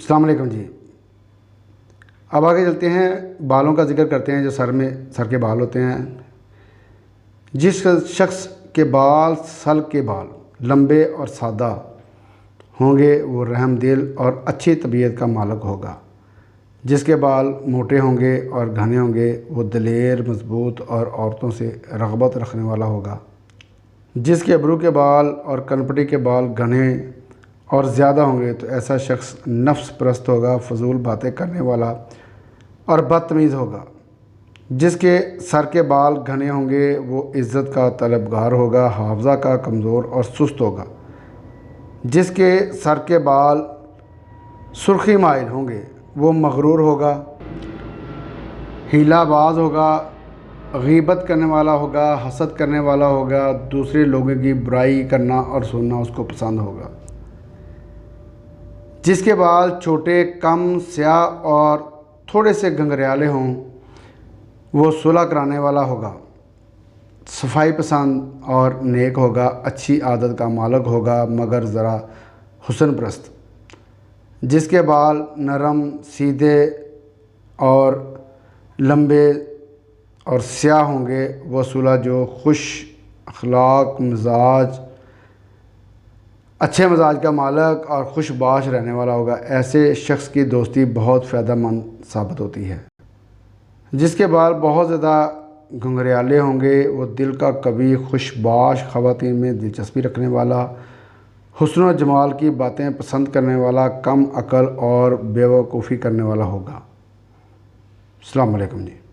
السلام علیکم جی۔ اب آگے چلتے ہیں، بالوں کا ذکر کرتے ہیں جو سر کے بال ہوتے ہیں۔ جس شخص کے بال سل کے بال لمبے اور سادہ ہوں گے وہ رحم دل اور اچھی طبیعت کا مالک ہوگا۔ جس کے بال موٹے ہوں گے اور گھنے ہوں گے وہ دلیر، مضبوط اور عورتوں سے رغبت رکھنے والا ہوگا۔ جس کے ابرو کے بال اور کنپٹی کے بال گھنے اور زیادہ ہوں گے تو ایسا شخص نفس پرست ہوگا، فضول باتیں کرنے والا اور بدتمیز ہوگا۔ جس کے سر کے بال گھنے ہوں گے وہ عزت کا طلبگار ہوگا، حافظہ کا کمزور اور سست ہوگا۔ جس کے سر کے بال سرخی مائل ہوں گے وہ مغرور ہوگا، حیلہ باز ہوگا، غیبت کرنے والا ہوگا، حسد کرنے والا ہوگا، دوسرے لوگوں کی برائی کرنا اور سننا اس کو پسند ہوگا۔ جس کے بال چھوٹے، کم، سیاہ اور تھوڑے سے گھنگریالے ہوں وہ صلح کرانے والا ہوگا، صفائی پسند اور نیک ہوگا، اچھی عادت کا مالک ہوگا مگر ذرا حسن پرست۔ جس کے بال نرم، سیدھے اور لمبے اور سیاہ ہوں گے وہ صلح جو خوش اخلاق مزاج، اچھے مزاج کا مالک اور خوش باش رہنے والا ہوگا۔ ایسے شخص کی دوستی بہت فائدہ مند ثابت ہوتی ہے۔ جس کے بال بہت زیادہ گھنگریالے ہوں گے وہ دل کا قوی، خوش باش، خواتین میں دلچسپی رکھنے والا، حسن و جمال کی باتیں پسند کرنے والا، کم عقل اور بیوقوفی کرنے والا ہوگا۔ السلام علیکم جی۔